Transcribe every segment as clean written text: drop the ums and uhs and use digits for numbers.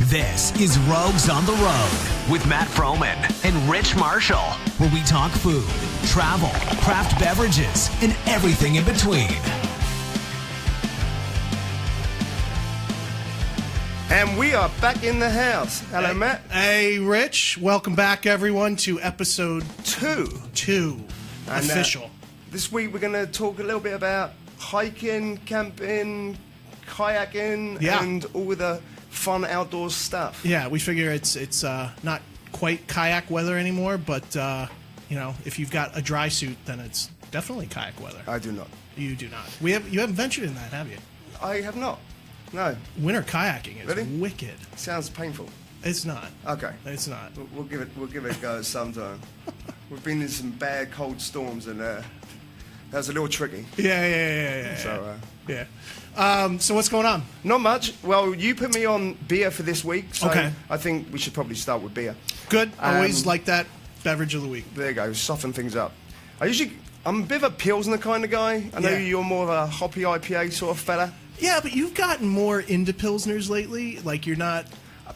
This is Rogues on the Road with Matt Froman and Rich Marshall, where we talk food, travel, craft beverages, and everything in between. And we are back in the house. Hello, Matt. Hey, Rich. Welcome back, everyone, to episode 2. Official. This week we're going to talk a little bit about hiking, camping, kayaking, and all the fun outdoors stuff. Yeah, we figure it's not quite kayak weather anymore, but if you've got a dry suit, then it's definitely kayak weather. I do not. You do not. You haven't ventured in that, have you? I have not. No. Winter kayaking is really? Wicked. Sounds painful. It's not. Okay. It's not. We'll give it a go sometime. We've been in some bad cold storms and that's a little tricky. Yeah. So what's going on? Not much. Well, you put me on beer for this week, so okay. I think we should probably start with beer. Good. Always like that beverage of the week. There you go. Soften things up. I'm a bit of a Pilsner kind of guy. I know you're more of a hoppy IPA sort of fella. Yeah, but you've gotten more into Pilsners lately. Like, you're not...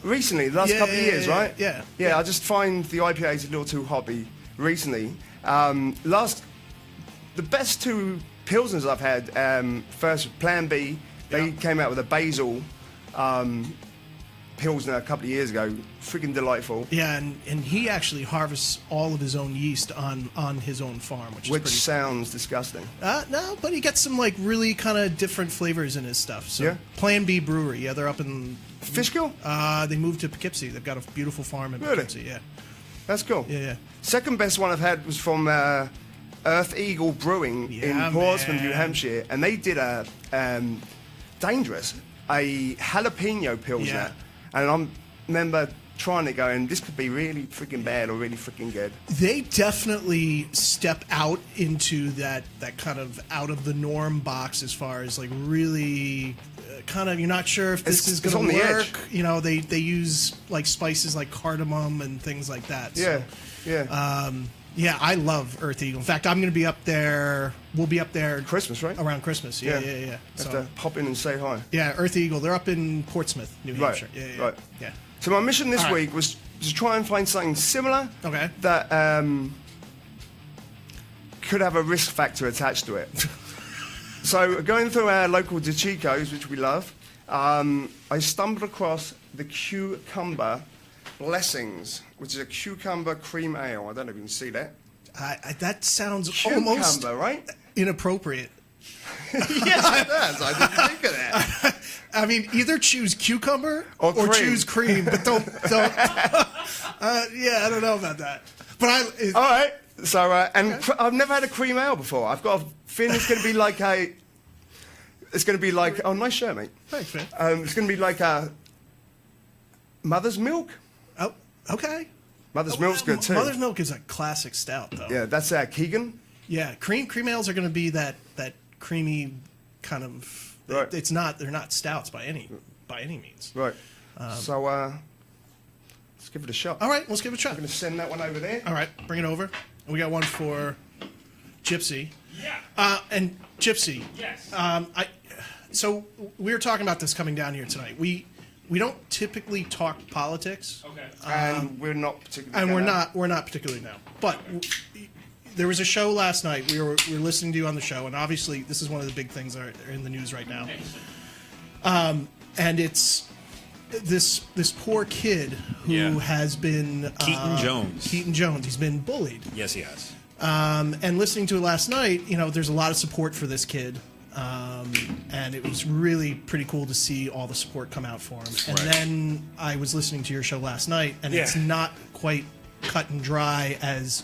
Recently, the last couple of years, right? Yeah. I just find the IPAs a little too hoppy recently. The best two Pilsners I've had, first Plan B, they came out with a basil Pilsner a couple of years ago. Freaking delightful. Yeah, and he actually harvests all of his own yeast on his own farm, which sounds disgusting. No, but he gets some like really kind of different flavors in his stuff. So Plan B Brewery, they're up in Fishkill. They moved to Poughkeepsie. They've got a beautiful farm in Poughkeepsie. Yeah, that's cool. Yeah. Second best one I've had was from Earth Eagle Brewing in Portsmouth, New Hampshire, and they did a Dangerous, a jalapeno Pilsner, and I remember trying it going, this could be really freaking bad or really freaking good. They definitely step out into that kind of out of the norm box as far as like really kind of, you're not sure if this is going to work. You know, they use like spices like cardamom and things like that. So, yeah, I love Earth Eagle. In fact, I'm going to be up there. We'll be up there Christmas, right? Around Christmas. Yeah. Have to pop in and say hi. Yeah, Earth Eagle. They're up in Portsmouth, New Hampshire. Right. Yeah. So my mission this week was to try and find something similar that could have a risk factor attached to it. So going through our local De Chico's, which we love, I stumbled across the Cucumber Blessings, which is a cucumber cream ale. I don't know if you can see that. That sounds cucumber, almost right? Inappropriate. Yes, it does. I didn't think of that. I mean, either choose cucumber or choose cream, but don't. I don't know about that. But all right. So, I've never had a cream ale before. I've got a feeling it's going to be like a. It's going to be like. Oh, nice shirt, mate. Thanks, man. It's going to be like a mother's milk. Oh, okay. Mother's milk's good too. Mother's milk is a classic stout, though. Yeah, that's Keegan. Yeah, cream ales are going to be that creamy kind of. Right. They're not stouts by any means. Right. So let's give it a shot. All right, let's give it a shot. I'm going to send that one over there. All right, bring it over. And we got one for Gypsy. Yeah. And Gypsy. Yes. So we were talking about this coming down here tonight. We don't typically talk politics. Okay. And we're not particularly. And we're not particularly now. But there was a show last night. We were listening to you on the show, and obviously this is one of the big things that are in the news right now. And it's this poor kid who has been Keaton Jones. Keaton Jones. He's been bullied. Yes, he has. And listening to it last night, there's a lot of support for this kid. And it was really pretty cool to see all the support come out for him. And then I was listening to your show last night, and it's not quite cut and dry as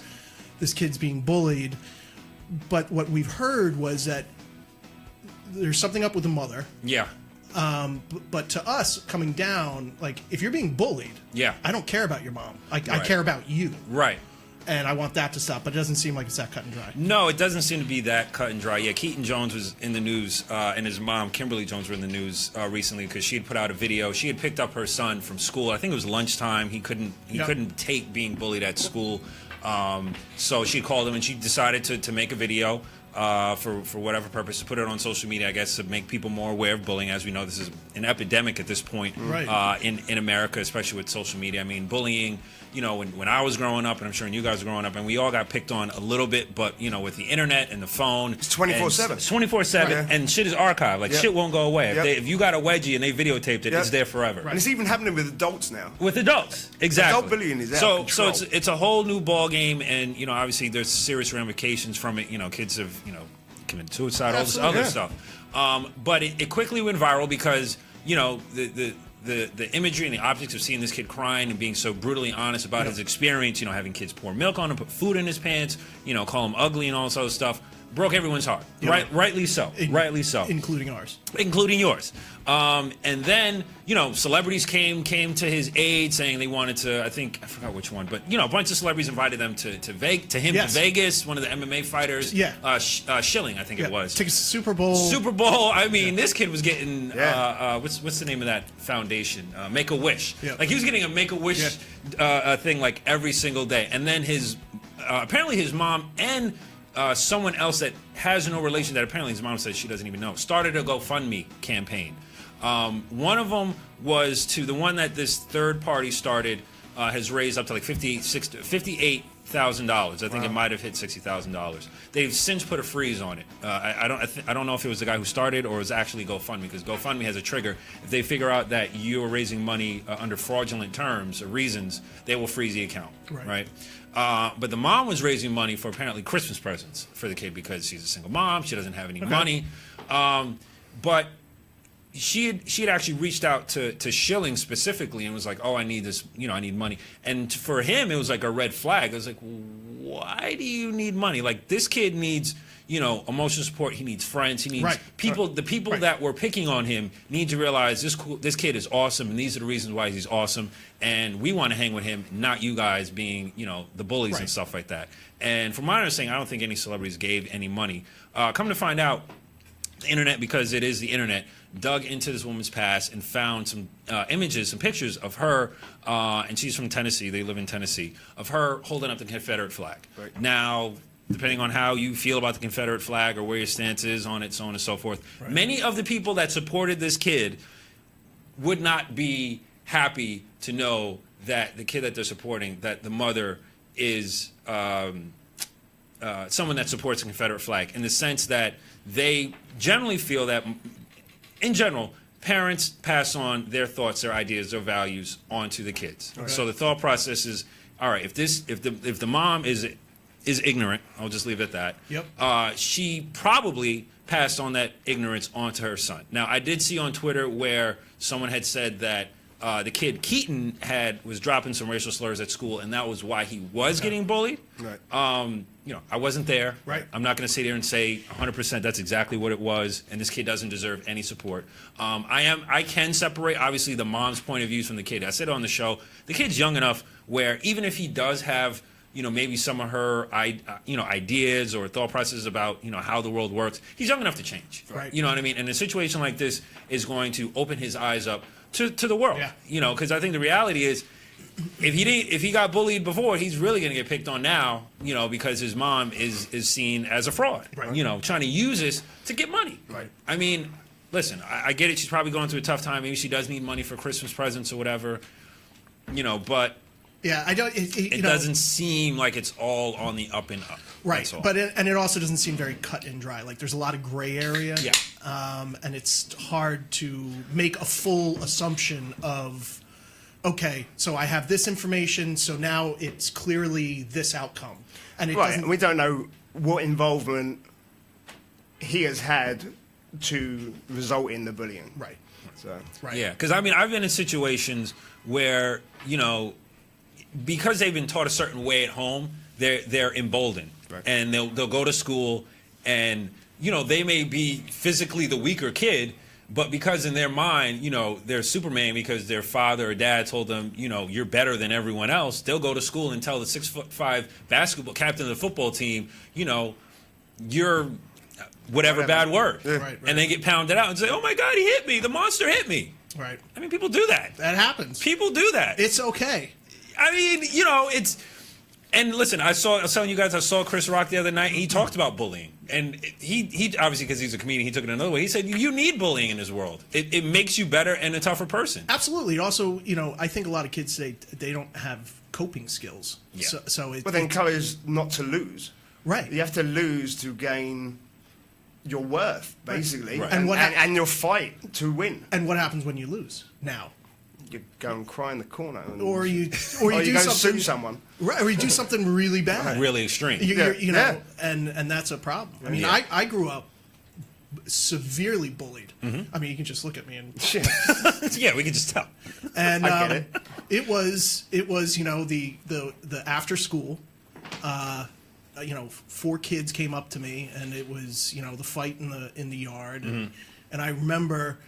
this kid's being bullied. But what we've heard was that there's something up with the mother. Yeah. But to us, coming down, like, if you're being bullied, I don't care about your mom. I care about you. Right. And I want that to stop, but it doesn't seem like it's that cut and dry. No, it doesn't seem to be that cut and dry. Yeah, Keaton Jones was in the news, and his mom, Kimberly Jones, were in the news recently because she had put out a video. She had picked up her son from school. I think it was lunchtime. He couldn't take being bullied at school. So she called him, and she decided to make a video for whatever purpose, to put it on social media, I guess, to make people more aware of bullying. As we know, this is an epidemic at this point in America, especially with social media. I mean, bullying, you know, when I was growing up, and I'm sure when you guys were growing up, and we all got picked on a little bit, but, you know, with the internet and the phone. It's 24/7. It's 24/7, and shit is archived. Like, shit won't go away. If you got a wedgie and they videotaped it, it's there forever. And it's even happening with adults now. With adults, exactly. Adult bullying is out of control. So it's a whole new ball game, and, you know, obviously there's serious ramifications from it. You know, kids have, you know, committed suicide, all this other stuff. But it quickly went viral because, you know, the imagery and the optics of seeing this kid crying and being so brutally honest about his experience, you know, having kids pour milk on him, put food in his pants, you know, call him ugly and all this other stuff, broke everyone's heart. Rightly so. Rightly so. Including ours. Including yours. And then, you know, celebrities came to his aid saying they wanted to, I forgot which one, but, you know, a bunch of celebrities invited them to Vegas, one of the MMA fighters. Schilling, I think it was. Take a Super Bowl. I mean, this kid was getting, what's the name of that foundation? Make-A-Wish. Like, he was getting a Make-A-Wish thing, like, every single day. And then apparently his mom and someone else that has no relation, that apparently his mom says she doesn't even know, started a GoFundMe campaign. One of them was to the one that this third party started, has raised up to like $58,000. I think it might have hit $60,000. They've since put a freeze on it. I don't know if it was the guy who started or it was actually GoFundMe, because GoFundMe has a trigger. If they figure out that you're raising money under fraudulent terms or reasons, they will freeze the account. Right? But the mom was raising money for apparently Christmas presents for the kid because she's a single mom. She doesn't have any money. But she had actually reached out to Schilling specifically and was like, oh, I need this, you know, I need money. And for him, it was like a red flag. I was like, why do you need money? Like, this kid needs, you know, emotional support. He needs friends. He needs people. The people that were picking on him need to realize this kid is awesome, and these are the reasons why he's awesome. And we want to hang with him, not you guys being, you know, the bullies and stuff like that. And from my understanding, I don't think any celebrities gave any money. Come to find out, the internet, because it is the internet, dug into this woman's past and found some images, some pictures of her, and she's from Tennessee. They live in Tennessee, of her holding up the Confederate flag. Now, depending on how you feel about the Confederate flag or where your stance is on it, so on and so forth, many of the people that supported this kid would not be happy to know that the kid that they're supporting, that the mother is someone that supports the Confederate flag, in the sense that they generally feel that, in general, parents pass on their thoughts, their ideas, their values onto the kids. So the thought process is, all right, if the mom is ignorant, I'll just leave it at that. She probably passed on that ignorance onto her son. Now, I did see on Twitter where someone had said that the kid Keaton was dropping some racial slurs at school, and that was why he was getting bullied. You know, I wasn't there. I'm not going to sit here and say 100% that's exactly what it was, and this kid doesn't deserve any support. I can separate, obviously, the mom's point of views from the kid. I said on the show, the kid's young enough where even if he does have, you know, maybe some of her, ideas or thought processes about, you know, how the world works, he's young enough to change. You know what I mean? And a situation like this is going to open his eyes up to the world. You know, because I think the reality is, if he got bullied before, he's really going to get picked on now, you know, because his mom is seen as a fraud, you know, trying to use this to get money. I mean, listen, I get it. She's probably going through a tough time. Maybe she does need money for Christmas presents or whatever, you know, but I don't. It doesn't seem like it's all on the up and up. But it also doesn't seem very cut and dry. Like, there's a lot of gray area. And it's hard to make a full assumption of, okay, so I have this information, so now it's clearly this outcome. And we don't know what involvement he has had to result in the bullying. Yeah, because I mean, I've been in situations where, you know, because they've been taught a certain way at home, they're emboldened, and they'll go to school, and, you know, they may be physically the weaker kid, but because in their mind, you know, they're Superman because their father or dad told them, you know, you're better than everyone else, they'll go to school and tell the 6'5" basketball captain of the football team, you know, you're whatever bad word. And they get pounded out and say, oh my God, he hit me. The monster hit me. I mean, people do that. That happens. People do that. It's okay. I mean, you know, And listen, I was telling you guys, I saw Chris Rock the other night. He talked about bullying, and he obviously, because he's a comedian, he took it another way. He said you need bullying in this world. It makes you better and a tougher person. Absolutely. Also, I think a lot of kids say they don't have coping skills. Yeah. But then encourage not to lose. Right. You have to lose to gain your worth, basically, right. And your fight to win. And what happens when you lose now? You go and cry in the corner, or you go do something, sue someone, right? Or you do something really bad, really extreme. And that's a problem. I mean, I grew up severely bullied. Mm-hmm. I mean, you can just look at me and yeah, we can just tell. And I get it. It was the after school. 4 kids came up to me, and it was the fight in the yard, and I remember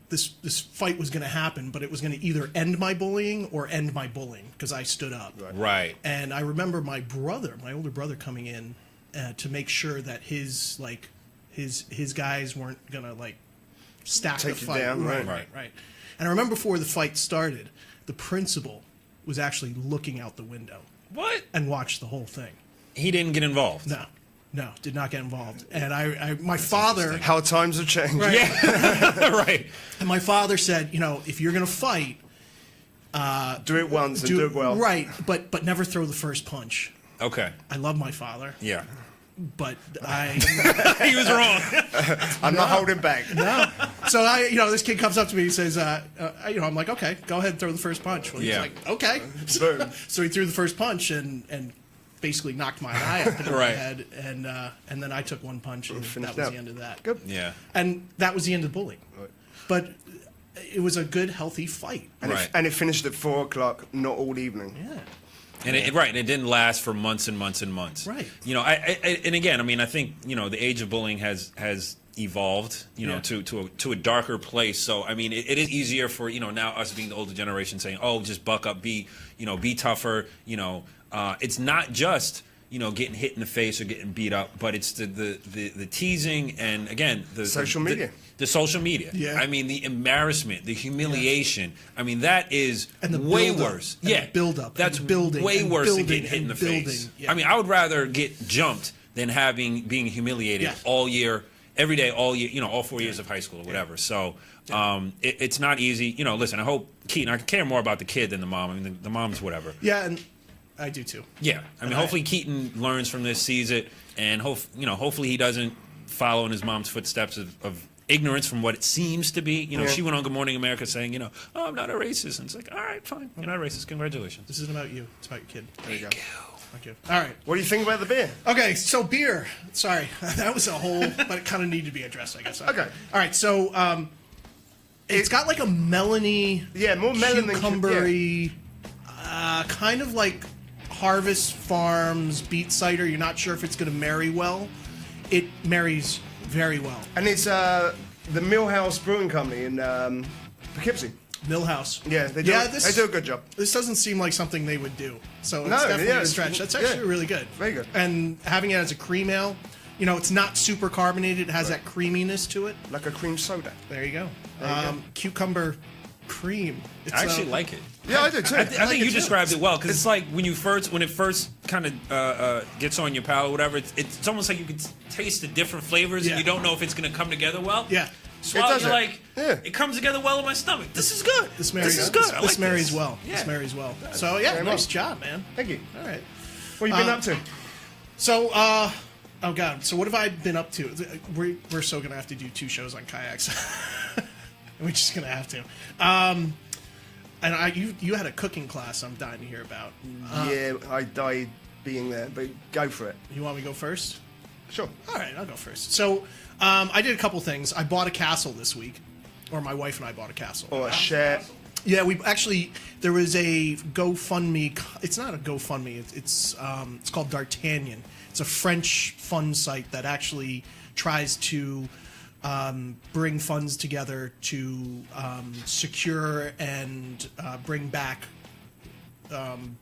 this fight was going to happen, but it was going to either end my bullying or end my bullying because I stood up. Right. And I remember my older brother, coming in to make sure that his guys weren't going to stack the fight. Down. Right. And I remember before the fight started, the principal was actually looking out the window. What? And watched the whole thing. He didn't get involved. No, did not get involved. And my father... How times have changed. Right. Yeah. Right. And my father said, if you're going to fight... do it once and do it well. Right, but never throw the first punch. Okay. I love my father. Yeah. But he was wrong. I'm not holding back. No. So this kid comes up to me and says, I'm like, okay, go ahead and throw the first punch. Well, he's like, okay. Boom. So he threw the first punch and basically knocked my eye up in my head, and then I took one punch, and that was the end of that. Good. Yeah. And that was the end of bullying. Right. But it was a good, healthy fight. And it finished at 4:00, not all evening. Yeah. And it didn't last for months and months and months. Right. And again, I mean, I think the age of bullying has evolved, to a darker place. So I mean, it is easier for now us being the older generation saying, oh, just buck up, be tougher. It's not just getting hit in the face or getting beat up, but it's the teasing and again the social media. The social media. Yeah. I mean, the embarrassment, the humiliation. I mean, that is way worse. Yeah. Build up. That's building. Way worse than building getting hit in the face. Yeah. I mean, I would rather get jumped than being humiliated all year, every day, all year, all 4 years of high school or whatever. So it's not easy. Listen, I hope Keaton, I care more about the kid than the mom. I mean, the mom's whatever. Yeah, and I do too. Yeah. I mean, hopefully Keaton learns from this, sees it, and hopefully he doesn't follow in his mom's footsteps of ignorance from what it seems to be. She went on Good Morning America saying, oh, I'm not a racist. And it's like, all right, fine. You're not a racist. Congratulations. This isn't about you. It's about your kid. There you go. Thank you. All right. What do you think about the beer? Okay, so beer. Sorry. That was a whole, but it kind of needed to be addressed, I guess. Okay. All right, so it's got like a melony, more melon than cucumbery, kind of like Harvest Farms beet cider. You're not sure if it's going to marry well. It marries very well. And it's the House Brewing Company in Poughkeepsie. Millhouse. Yeah, they do a good job. This doesn't seem like something they would do. So it's definitely a stretch. That's actually really good. Very good. And having it as a cream ale, it's not super carbonated. It has that creaminess to it. Like a cream soda. There you go. Cucumber cream. I actually like it. Yeah, I do too. I think you described it well because it's like when it first kind of gets on your palate, or whatever. It's almost like you can taste the different flavors and you don't know if it's going to come together well. Yeah. Swallow, you're like, it comes together well in my stomach. This is good. This is good. This marries well. Yeah. This marries well. So nice job, man. Thank you. All right. What have you been up to? So, oh god. So what have I been up to? We're so gonna have to do 2 shows on kayaks. We're just gonna have to. And you had a cooking class I'm dying to hear about. Yeah, I died being there, but go for it. You want me to go first? Sure. All right, I'll go first. So, I did a couple things. I bought a castle this week, or my wife and I bought a castle. Or a share. Yeah, there was a GoFundMe. It's not a GoFundMe. It's called D'Artagnan. It's a French fund site that actually tries to bring funds together to secure and bring back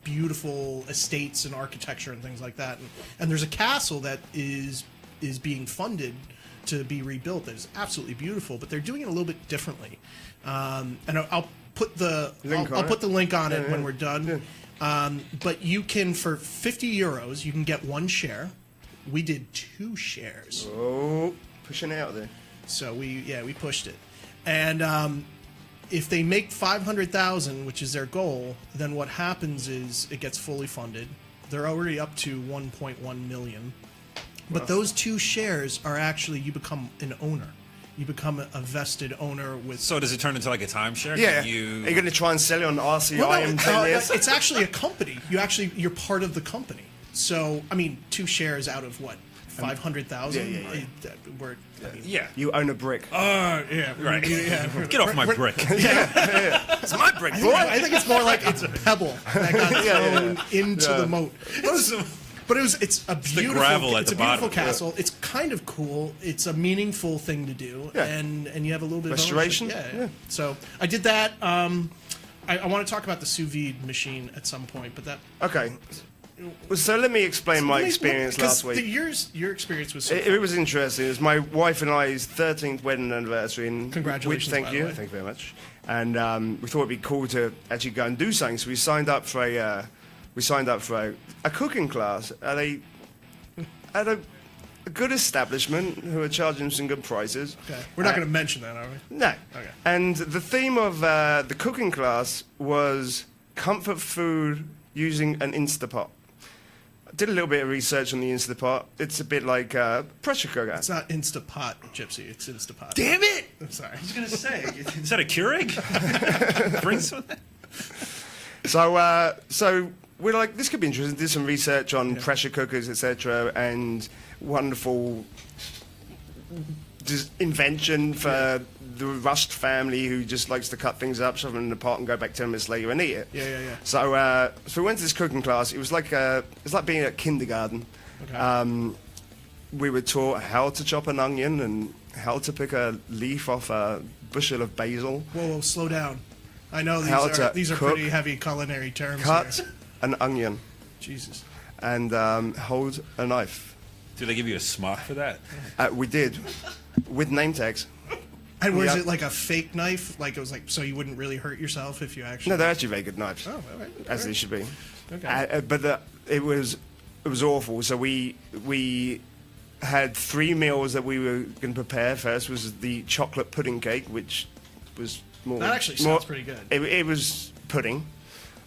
beautiful estates and architecture and things like that. And there's a castle that is being funded to be rebuilt that is absolutely beautiful, but they're doing it a little bit differently. And I'll put the I'll put the link on it when we're done. Yeah. But you can, for €50, you can get 1 share. We did 2 shares. Oh, pushing out there. So we pushed it, and if they make 500,000, which is their goal, then what happens is it gets fully funded. They're already up to 1.1 million, but those 2 shares are actually, you become an owner. You become a vested owner with. So does it turn into like a timeshare? Yeah. Are you going to try and sell it on RCI in 10 years? It's actually a company. You're part of the company. So I mean, 2 shares out of what? 500,000. Yeah. You own a brick. Yeah. Right. Yeah. Get off my brick. It's my brick, boy. I think it's more like it's a pebble that got thrown into the moat. But it's a beautiful, gravel at the beautiful bottom. castle. It's kind of cool. It's a meaningful thing to do, and you have a little bit restoration. of ownership. Yeah. So I did that. I want to talk about the sous vide machine at some point, but that. Okay. So let me explain my experience last week. Your experience was. It was interesting. It was my wife and I's 13th wedding anniversary. And congratulations! Thank you very much. And we thought it'd be cool to actually go and do something. So we signed up for a cooking class at a good establishment who are charging some good prices. Okay. We're not going to mention that, are we? No. Okay. And the theme of the cooking class was comfort food using an Instapot. I did a little bit of research on the Instapot. It's a bit like a pressure cooker. It's not Instapot, Gypsy. It's Instapot. Damn it! I'm sorry. I was going to say, is that a Keurig? Bring some of that. So we're like, this could be interesting. Did some research on pressure cookers, etc., and wonderful invention for the Rust family who just likes to cut things up, shove them in the pot, and go back 10 minutes later and eat it. Yeah. So we went to this cooking class. It was like being at kindergarten. Okay. We were taught how to chop an onion and how to pick a leaf off a bushel of basil. Whoa, slow down. I know these are pretty heavy culinary terms. Cut here. an onion. Jesus. And hold a knife. Did they give you a smock for that? We did, with name tags. And was it like a fake knife? Like it was like so you wouldn't really hurt yourself if you actually. No, they're actually very good knives. Oh, all right. As they should be. Okay. But it was awful. So we had 3 meals that we were going to prepare. First was the chocolate pudding cake, which was more. That actually sounds pretty good. It was pudding.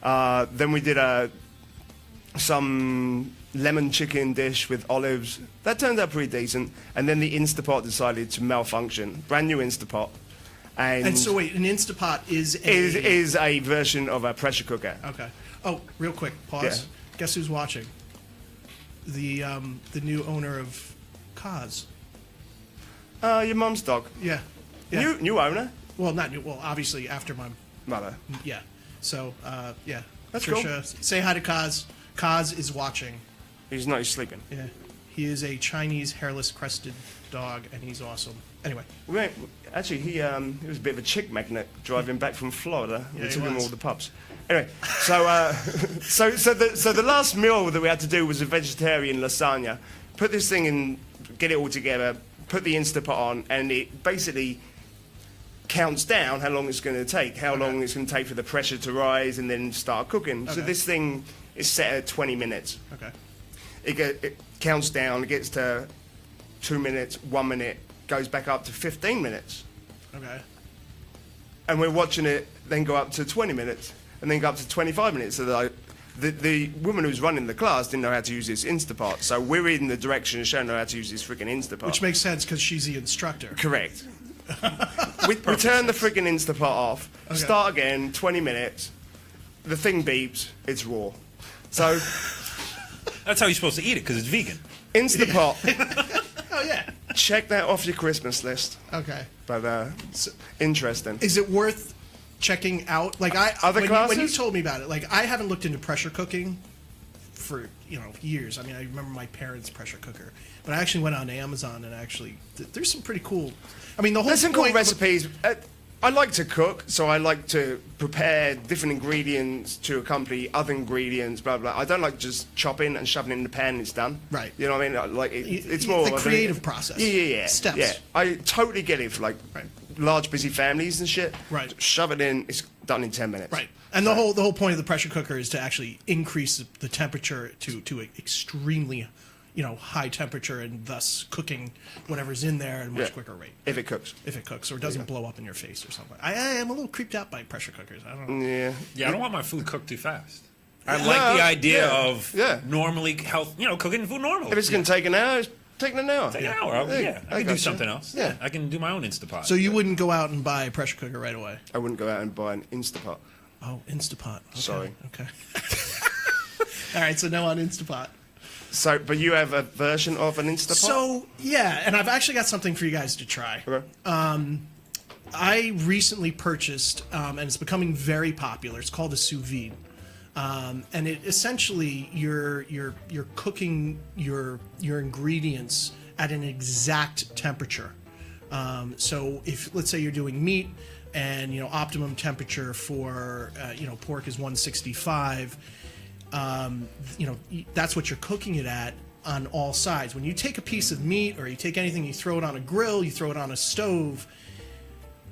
Then we did some lemon chicken dish with olives. That turned out pretty decent. And then the Instapot decided to malfunction. Brand new Instapot. And so wait, an Instapot is a version of a pressure cooker. Okay. Oh, real quick, pause. Yeah. Guess who's watching? The new owner of Kaz. Your mum's dog. Yeah. New owner? Well, not new. Well, obviously after my mother. Yeah. So yeah. That's Trisha, cool. Say hi to Kaz. Kaz is watching. He's not sleeping. Yeah. He is a Chinese hairless crested dog, and he's awesome. Anyway. Actually, he was a bit of a chick magnet driving back from Florida. Yeah, we took him was. all the pubs. Anyway, so the last meal that we had to do was a vegetarian lasagna. Put this thing in, get it all together, put the Instapot on, and it basically counts down how long it's going to take, how long it's going to take for the pressure to rise, and then start cooking. So this thing is set at 20 minutes. Okay. It counts down, it gets to 2 minutes, 1 minute, goes back up to 15 minutes. Okay. And we're watching it then go up to 20 minutes, and then go up to 25 minutes. So the woman who's running the class didn't know how to use this Instapot, so we're in the direction of showing her how to use this freaking Instapot. Which makes sense because she's the instructor. Correct. we turn the freaking Instapot off, start again, 20 minutes, the thing beeps, it's raw. So... That's how you're supposed to eat it, because it's vegan. Instapot. Oh, yeah. Check that off your Christmas list. Okay. But, interesting. Is it worth checking out? Like, when you told me about it, like, I haven't looked into pressure cooking for, years. I mean, I remember my parents' pressure cooker. But I actually went on Amazon and actually, there's some pretty cool, I mean, the whole There's some cool recipes. I like to cook, so I like to prepare different ingredients to accompany other ingredients, blah, blah. I don't like just chopping and shoving it in the pan and it's done. Right. You know what I mean? Like it's more the creative process. Yeah. Steps. Yeah. I totally get it for, like, large, busy families and shit. Right. Shove it in, it's done in 10 minutes. Right. And the whole point of the pressure cooker is to actually increase the temperature to an extremely, high temperature, and thus cooking whatever's in there at a much quicker rate. If it cooks. Or it doesn't blow up in your face or something. I am a little creeped out by pressure cookers. I don't know. Yeah. I don't want my food cooked too fast. I like the idea of normally cooking food normally. If it's going to take an hour, it's taking an hour. Take an hour. I can do something else. Yeah, I can do my own Instapot. So you wouldn't go out and buy a pressure cooker right away? I wouldn't go out and buy an Instapot. Oh, Instapot. Okay. Sorry. Okay. All right, so no on Instapot. So, but you have a version of an Instapot? So, yeah, and I've actually got something for you guys to try. Okay. I recently purchased, and it's becoming very popular. It's called a sous vide. And it essentially you're cooking your ingredients at an exact temperature. So if let's say you're doing meat, and optimum temperature for pork is 165, that's what you're cooking it at on all sides. When you take a piece of meat or you take anything, you throw it on a grill, you throw it on a stove.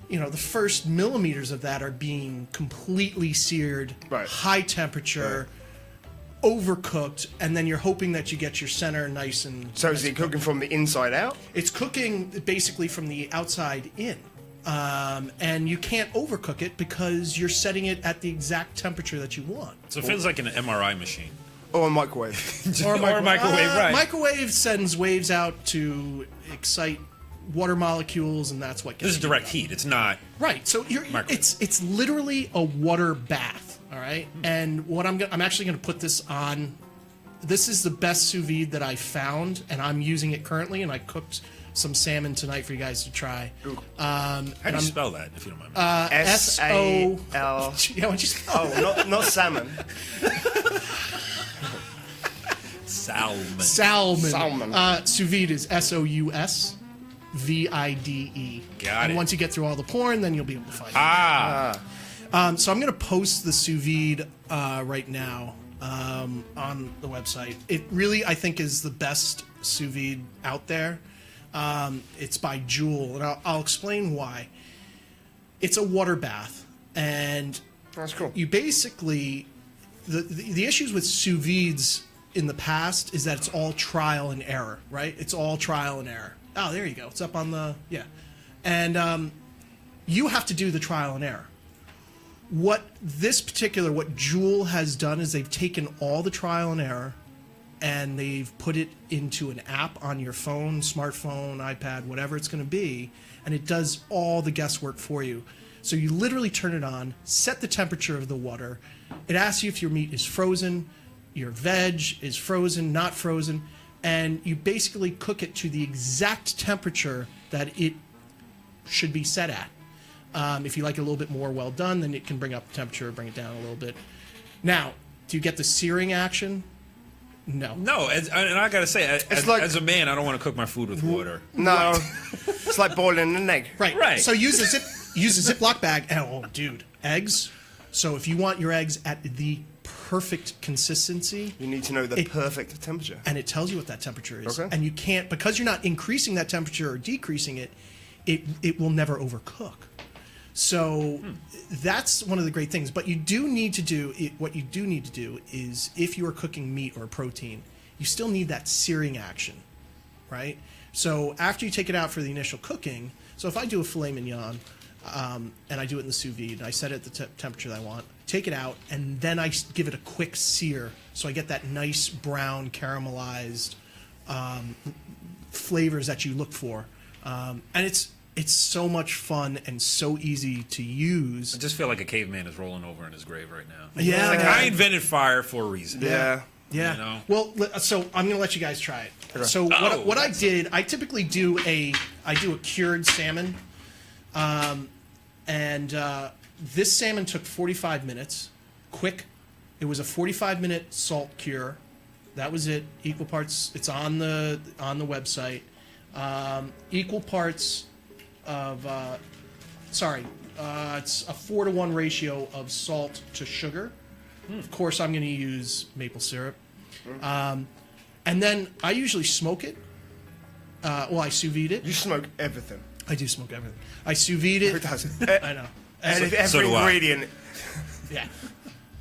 The first millimeters of that are being completely seared, high temperature, overcooked, and then you're hoping that you get your center nice and... So is it cooking from the inside out? It's cooking basically from the outside in. And you can't overcook it because you're setting it at the exact temperature that you want. So it feels like an MRI machine. Or a microwave. or a microwave, right. Microwave sends waves out to excite water molecules, and that's what gets... This is direct heat. It's not... Right. So it's literally a water bath, all right? And what I'm actually going to put this on... This is the best sous vide that I found, and I'm using it currently, and I cooked some salmon tonight for you guys to try. How do you spell that, if you don't mind? S-A-L... Yeah, what'd you spell? Oh, not salmon. Salmon. Sous vide is S-O-U-S. VIDE. Got and it. once you get through all the porn, then you'll be able to find it. So I'm going to post the sous vide right now on the website. It really, I think, is the best sous vide out there. It's by Jewel, and I'll explain why. It's a water bath, and that's cool. You basically the issues with sous vides in the past is that it's all trial and error, right? It's all trial and error. Oh, there you go. It's up on the... Yeah. And you have to do the trial and error. What Jewel has done is they've taken all the trial and error and they've put it into an app on your phone, smartphone, iPad, whatever it's going to be, and it does all the guesswork for you. So you literally turn it on, set the temperature of the water. It asks you if your meat is frozen, your veg is frozen, not frozen, and you basically cook it to the exact temperature that it should be set at. If you like it a little bit more well done, then it can bring up the temperature, bring it down a little bit. Now, do you get the searing action? No. No, and I gotta say, as a man, I don't want to cook my food with water. No, it's like boiling an egg. Right. So use a Ziploc bag. Oh, dude, eggs. So if you want your eggs at the perfect consistency, you need to know the perfect temperature, and it tells you what that temperature is. Okay. And you can't, because you're not increasing that temperature or decreasing it. It will never overcook. So that's one of the great things. But you do need to do what you do need to do is, if you are cooking meat or protein, you still need that searing action, right? So after you take it out for the initial cooking, so if I do a filet mignon and I do it in the sous vide and I set it at the temperature that I want, take it out, and then I give it a quick sear so I get that nice brown caramelized flavors that you look for, and it's so much fun and so easy to use. I just feel like a caveman is rolling over in his grave right now. Yeah, it's like I invented fire for a reason. Yeah. You know? Well, so I'm going to let you guys try it. Okay. So what I did, I typically do a cured salmon, and this salmon took 45 minutes, quick. It was a 45-minute salt cure. That was it. Equal parts. It's on the website. Equal parts of it's a 4-to-1 ratio of salt to sugar. Of course, I'm going to use maple syrup. And then I usually smoke it. I sous vide it. You smoke everything. I do smoke everything. I sous vide it. Who doesn't? I know. And So every do I. ingredient. Yeah,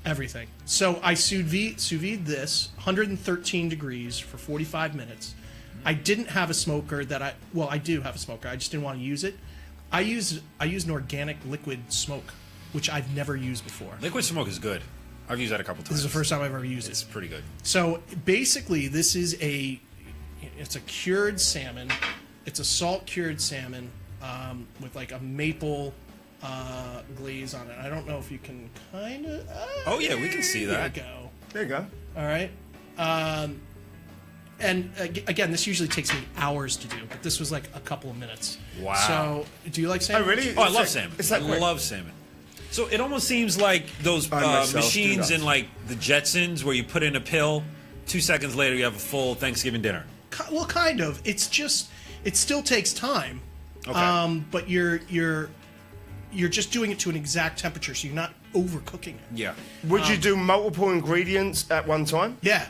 everything. So I sous vide this 113 degrees for 45 minutes. I didn't have a smoker I do have a smoker. I just didn't want to use it. I use an organic liquid smoke, which I've never used before. Liquid smoke is good. I've used that a couple times. This is the first time I've ever used It's it. pretty good. So basically, this is it's a cured salmon. It's a salt cured salmon with like a maple glaze on it. I don't know if you can kind of. Oh yeah, we can see that. There you go. There you go. All right. And again, this usually takes me hours to do, but this was like a couple of minutes. Wow. So, do you like salmon? Oh, really? Oh, I love salmon. It's that I quick. love salmon. So it almost seems like those I myself machines do that. in like the Jetsons where you put in a pill, 2 seconds later you have a full Thanksgiving dinner. Well, kind of. It's just it still takes time. Okay. But you're just doing it to an exact temperature, so you're not overcooking it. Yeah. Would you do multiple ingredients at one time? Yeah.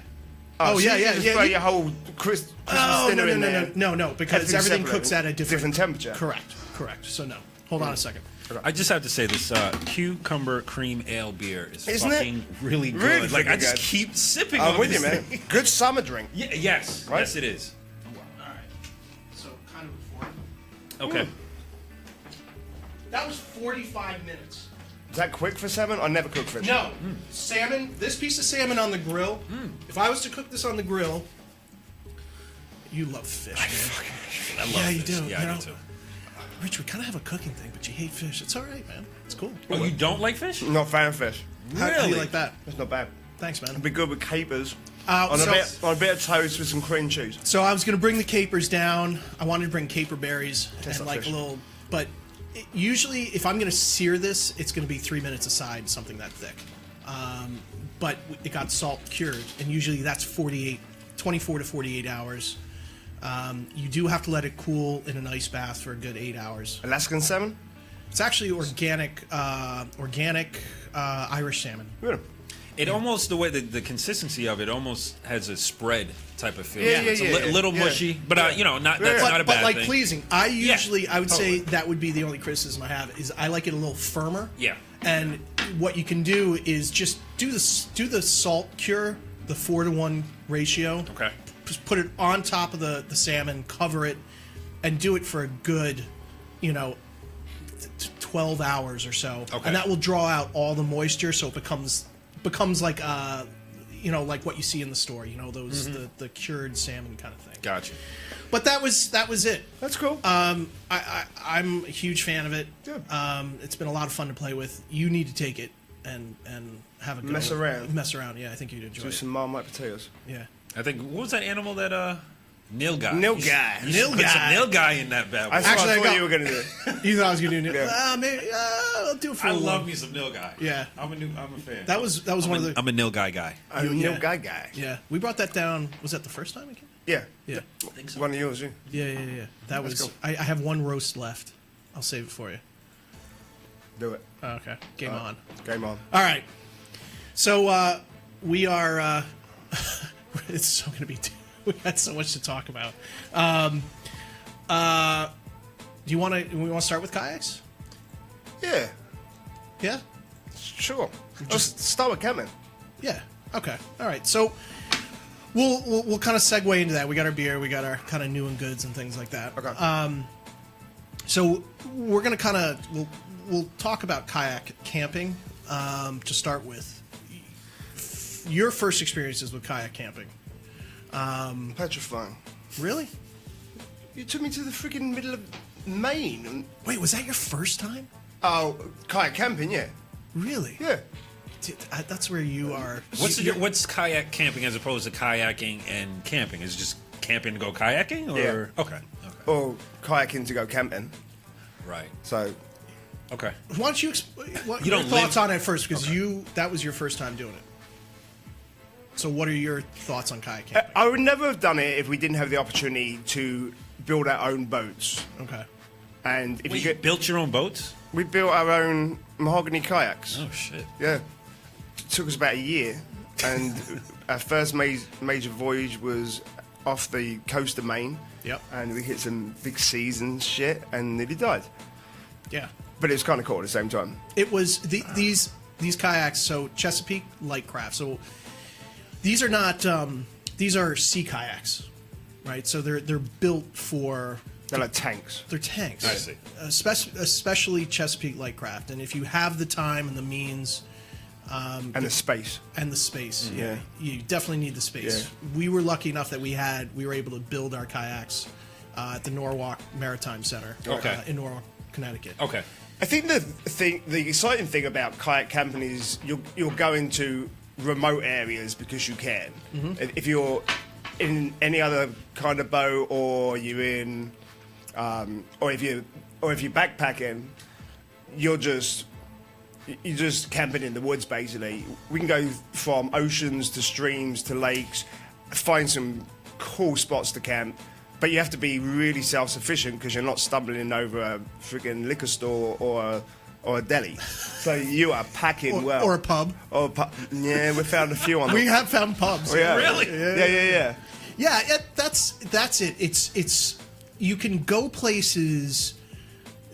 So yeah, you yeah, just yeah. throw your whole Christmas Oh dinner in there. no, because Everything's everything separate, cooks at a different temperature. Correct. So no. Hold on a second. I just have to say this cucumber cream ale beer is Isn't it? fucking really good. Really like I freaking just good. keep sipping I'm on with you, this man. thing. Good summer drink. Yeah, yes. Right? Yes, it is. All right. So kind of before. Okay. That was 45 minutes. Is that quick for salmon? I never cook fish. No. Salmon, this piece of salmon on the grill, if I was to cook this on the grill, you love fish, man. I love Yeah, you fish. do. Yeah, You I know, do too. Rich, we kind of have a cooking thing, but you hate fish. It's all right, man. It's cool. Oh, you don't like fish? Not a fan of fish. How do Really? you like that? That's not bad. Thanks, man. It'd be good with capers. So- on a bit of toast with some cream cheese. So I was going to bring the capers down. I wanted to bring caper berries Tastes and like like fish. a little, but usually if I'm going to sear this, it's going to be 3 minutes aside, something that thick. But it got salt cured, and usually that's 24 to 48 hours. You do have to let it cool in an ice bath for a good 8 hours. Alaskan salmon? It's actually organic Irish salmon. Yeah. It almost, the way the consistency of it almost has a spread type of feel. Yeah, It's yeah, a little yeah. mushy, but Yeah. you know, that's Yeah. not a bad But like thing. pleasing. I usually, I would say totally. that would be the only criticism I have is I like it a little firmer. Yeah. And what you can do is just do the salt cure, the 4-to-1 ratio. Okay. Just put it on top of the salmon, cover it, and do it for a good, 12 hours or so. Okay. And that will draw out all the moisture, so it becomes like like what you see in the store. Those the cured salmon kind of thing. Gotcha. But that was it. That's cool. I'm a huge fan of it. Good. It's been a lot of fun to play with. You need to take it and have a go. Mess around. Mess around. Yeah, I think you'd enjoy Do it. some Marmite potatoes. Yeah. I think, what was that animal that, Nilgai? Nilgai. You should put some Nilgai. Nilgai in that bad boy. That's Actually, what I I thought got- you were going to do. You thought I was gonna do it? Yeah. Maybe I'll do it for I a little. love me some Nilgai. Yeah. I'm a fan. That was one of the. I'm a Nilgai guy. I'm a Yeah. Neil guy. Yeah, we brought that down. Was that the first time we came? Yeah. Yeah. One of yours, yeah. Yeah. That was. cool. I have one roast left. I'll save it for you. Do it. Oh, okay. Game on. Game on. All right. So we are. It's so going to be. We had so much to talk about. Do we want to start with kayaks? Yeah. Yeah. Sure. Just start with camping. Yeah. Okay. All right. So we'll kind of segue into that. We got our beer. We got our kind of new and goods and things like that. Okay. So we're gonna kind of we'll talk about kayak camping to start with. Your first experiences with kayak camping. Petrifying. Really? You took me to the freaking middle of Maine. And, Wait, was that your first time? oh, kayak camping, yeah. Really? Yeah. Dude, that's where you are. What's kayak camping as opposed to kayaking and camping? Is it just camping to go kayaking? Or? Yeah. Okay. Or kayaking to go camping. Right. So, Why don't you what You your don't thoughts live- on it first? Because that was your first time doing it. So what are your thoughts on kayak camping? I would never have done it if we didn't have the opportunity to build our own boats. Okay. And if Wait, you you get, built your own boats? we built our own mahogany kayaks. Oh shit. Yeah. It took us about a year. And our first major voyage was off the coast of Maine. Yep. And we hit some big seas and shit and nearly died. Yeah. But it's kind of cool at the same time. It was these kayaks. So Chesapeake Lightcraft. So these are not these are sea kayaks, right? So they're built for. They're like tanks. They're tanks. I see. Especially Chesapeake Lightcraft, and if you have the time and the means. And the space. And the space, yeah. You definitely need the space. Yeah. We were lucky enough that we were able to build our kayaks at the Norwalk Maritime Center in Norwalk, Connecticut. Okay. I think the exciting thing about kayak camping is you'll go into remote areas because you can. Mm-hmm. If you're in any other kind of boat, or you're in, or if you're backpacking, you're just camping in the woods, basically. We can go from oceans to streams to lakes, find some cool spots to camp, but you have to be really self-sufficient because you're not stumbling over a friggin' liquor store or a deli. So you are packing well. Or a pub. Yeah, we found a few on We have found pubs. Oh, yeah. Really? Yeah. Yeah, that's it. It's you can go places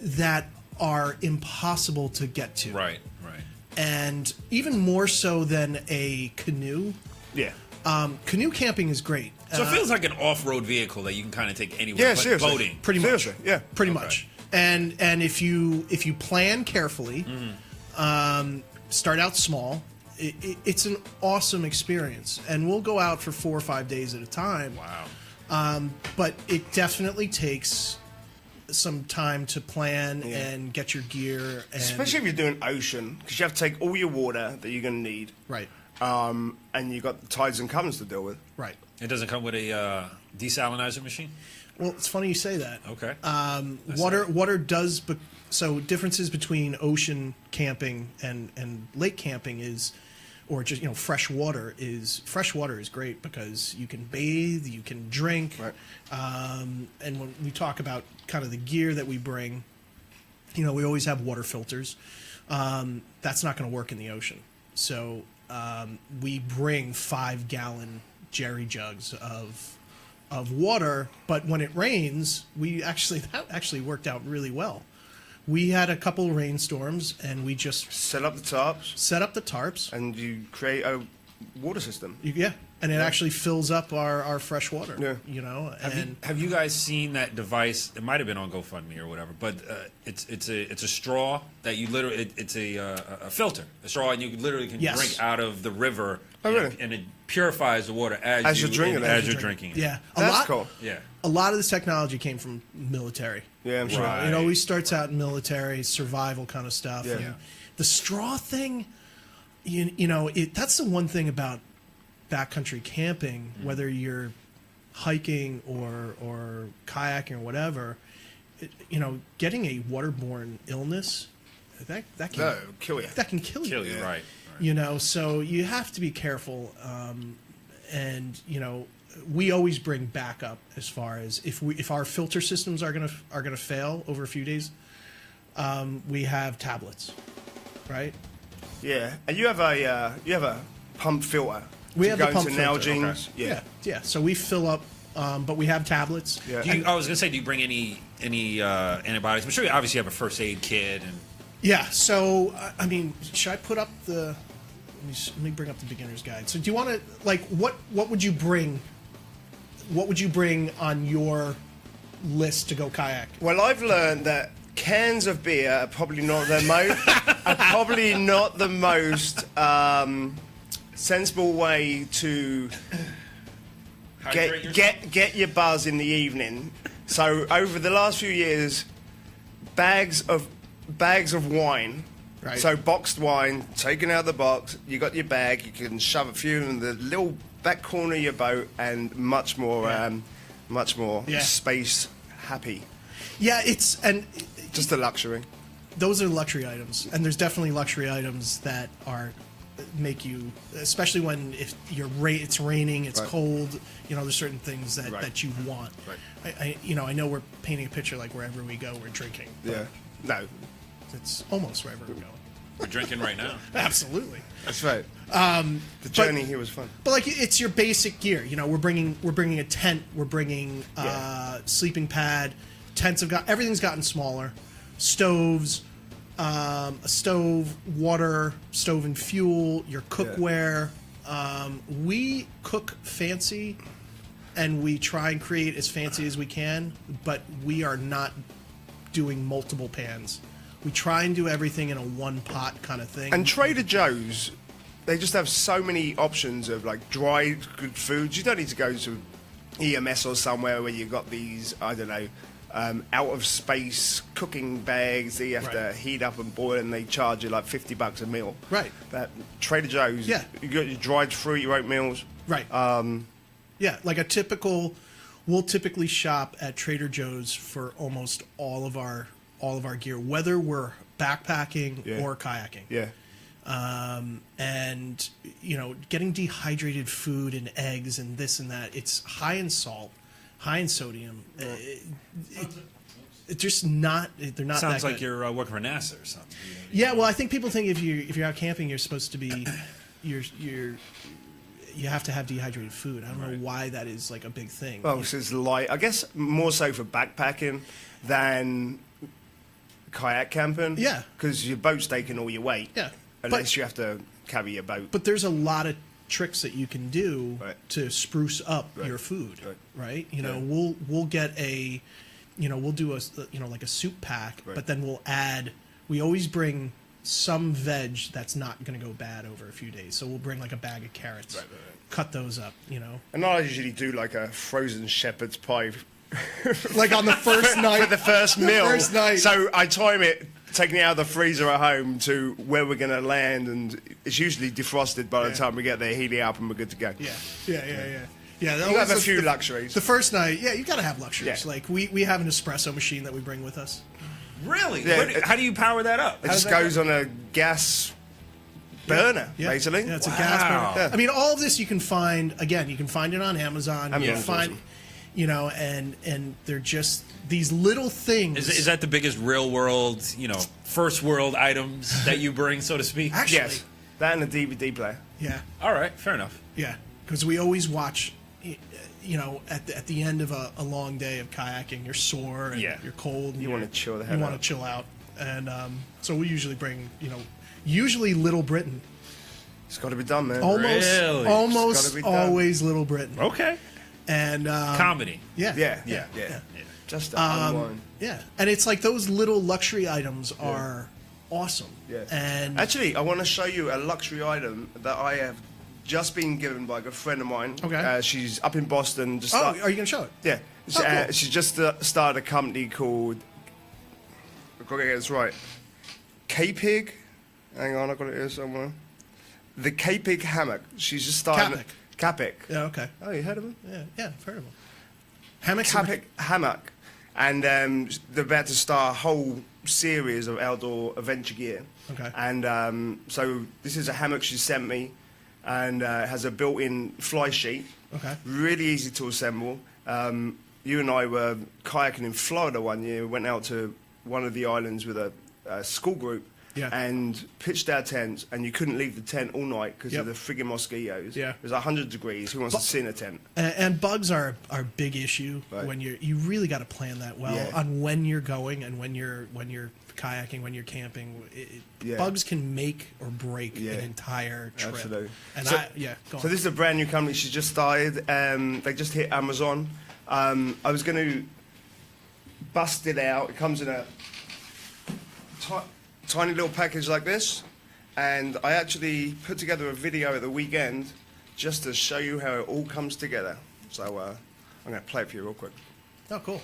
that are impossible to get to. Right. And even more so than a canoe. Yeah. Canoe camping is great. So it feels like an off-road vehicle that you can kind of take anywhere. Yeah, but seriously. Boating. Pretty much. Seriously, yeah. Pretty much. And if you plan carefully, start out small, it's an awesome experience. And we'll go out for 4 or 5 days at a time. Wow. But it definitely takes some time to plan and get your gear. And especially if you're doing ocean, because you have to take all your water that you're going to need. Right. And you've got the tides and currents to deal with. Right. It doesn't come with a desalinizer machine? Well, it's funny you say that. Okay. Water does, so differences between ocean camping and lake camping is, or just fresh water is great because you can bathe, you can drink, right. And when we talk about kind of the gear that we bring, we always have water filters. That's not going to work in the ocean, so we bring 5-gallon jerry jugs of water, but when it rains, that actually worked out really well. We had a couple rainstorms, and we just set up the tarps, and you create a water system. And it actually fills up our fresh water. Yeah. Have you guys seen that device? It might have been on GoFundMe or whatever, but it's a straw that you literally it's a filter, a straw, and you literally can drink out of the river. Oh, really? And it purifies the water as you're drinking it. Yeah, that's cool. Yeah, a lot of this technology came from military. Yeah, I'm sure. Right. It always starts out in military survival kind of stuff. Yeah. The straw thing, that's the one thing about backcountry camping, whether you're hiking or kayaking or whatever, getting a waterborne illness that can kill you. That can kill you. Right. So you have to be careful, and we always bring backup as far as if our filter systems are gonna fail over a few days, we have tablets, right? Yeah, and you have a pump filter. We have the pump filter. Nalgene's. Okay. Yeah. So we fill up, but we have tablets. Yeah. I was gonna say, do you bring any antibiotics? I'm sure you obviously have a first aid kit and. Yeah. So should I put up the? Let me bring up the beginner's guide. So do you want to what would you bring? What would you bring on your list to go kayak? Well, I've learned that cans of beer are probably not the most sensible way to get your buzz in the evening. So over the last few years, bags of wine. Right. So boxed wine, taken out of the box, you got your bag, you can shove a few in the little back corner of your boat, and much more space happy. Yeah, just a luxury. Those are luxury items, and there's definitely luxury items that make you, especially when it's raining, it's cold. There's certain things that you want. Right. I know we're painting a picture like wherever we go, we're drinking. Yeah. No. It's almost wherever we're going. We're drinking right now. Absolutely. That's right. The journey here was fun. But it's your basic gear. We're bringing a tent. We're bringing sleeping pad. Tents everything's gotten smaller. Stoves, a stove, water, stove and fuel, your cookware. We cook fancy, and we try and create as fancy as we can, but we are not doing multiple pans. We try and do everything in a one pot kind of thing. And Trader Joe's, they just have so many options of like dried good foods. You don't need to go to EMS or somewhere where you've got these, I don't know, out of space cooking bags that you have to heat up and boil, and they charge you like $50 a meal. Right. But Trader Joe's, you got your dried fruit, your oatmeals. Right. Yeah, like we'll typically shop at Trader Joe's for almost all of our gear, whether we're backpacking or kayaking. Yeah. And getting dehydrated food and eggs and this and that, it's high in salt, high in sodium. It's just not. They're not. Sounds that like good. you're working for NASA or something. Yeah, well, I think people think if you're out camping, you're supposed to be, you have to have dehydrated food. I don't know why that is like a big thing. Well, this is light. I guess more so for backpacking than kayak camping. Yeah. Because your boat's taking all your weight. Yeah. Unless you have to carry your boat. But there's a lot of tricks that you can do to spruce up your food, right? We'll get we'll do a like a soup pack, but then we always bring some veg that's not going to go bad over a few days. So we'll bring like a bag of carrots, cut those up, And I usually do like a frozen shepherd's pie. Like on the first night. For the first meal. First night. So I time it, taking it out of the freezer at home to where we're going to land, and it's usually defrosted by the time we get there, heat it up, and we're good to go. Yeah. You have a few luxuries. The first night, you got to have luxuries. Yeah. Like we have an espresso machine that we bring with us. Really? Yeah, How do you power that up? It just goes on a gas burner, basically. Yeah, it's a gas burner. I mean, all of this you can find, again, you can find it on Amazon. You can find, and they're just these little things. Is that the biggest real world, first world items that you bring, so to speak? Actually, yes. That and a DVD player. Yeah. All right, fair enough. Yeah, because we always watch, at the end of a long day of kayaking, you're sore and you're cold. And you want to chill the hell out. You want to chill out. And so we usually bring, usually Little Britain. It's got to be done, man. Almost always Little Britain. Okay. And comedy. Yeah. Just unwind. Yeah, and it's like those little luxury items are awesome. Yeah. And actually, I want to show you a luxury item that I have just been given by a good friend of mine. Okay. She's up in Boston. are you going to show it? Yeah. Cool. She just started a company called, I've got to get this right, Kapik. Hang on, I've got it here somewhere. The Kapik hammock. She's just started. Kapik. Yeah, okay. Oh, you heard of him? Yeah, I've heard of him. Hammocks. Kapik hammock. And they're about to start a whole series of outdoor adventure gear. Okay. And so this is a hammock she sent me, and has a built-in fly sheet. Okay. Really easy to assemble. You and I were kayaking in Florida one year. We went out to one of the islands with a school group. Yeah. And pitched our tents, and you couldn't leave the tent all night because of the friggin' mosquitoes. Yeah. It was 100 degrees. Who wants to sit in a tent? And bugs are a big issue when you really got to plan that well on when you're going and when you're kayaking, when you're camping. Bugs can make or break an entire trip. Absolutely. And go on. So this is a brand new company. She just started. They just hit Amazon. I was going to bust it out. It comes in a tiny little package like this, and I actually put together a video at the weekend just to show you how it all comes together. So I'm going to play it for you real quick. Oh, cool.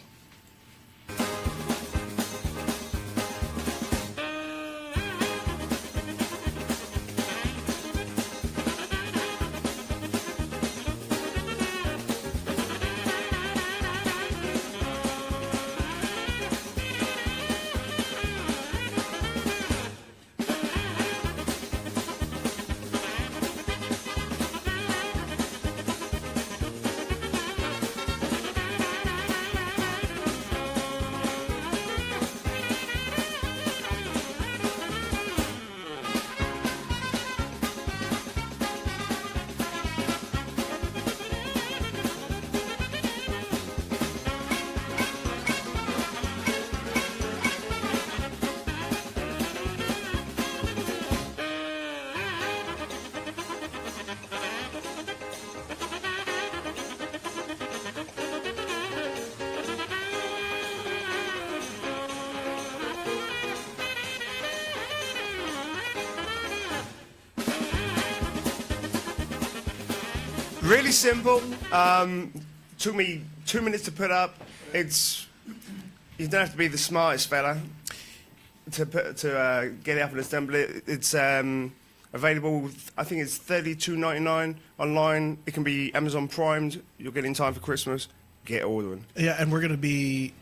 Really simple. Took me 2 minutes to put up. You don't have to be the smartest fella to get it up and assemble it. It's available. I think it's $32.99 online. It can be Amazon Primed. You'll get it in time for Christmas. Get ordering. Yeah, and we're going to be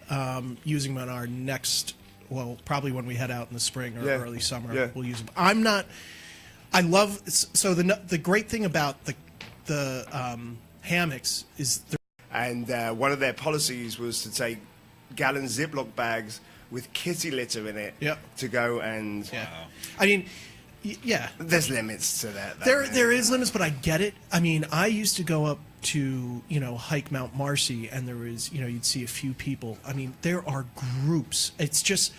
using them on our next. Well, probably when we head out in the spring or early summer, we'll use them. I love. So the great thing about the hammocks is. And one of their policies was to take gallon Ziploc bags with kitty litter in it to go and. Yeah. I mean, yeah. There's limits to that. There is limits, but I get it. I mean, I used to go up to hike Mount Marcy, and there was you'd see a few people. I mean, there are groups. It's just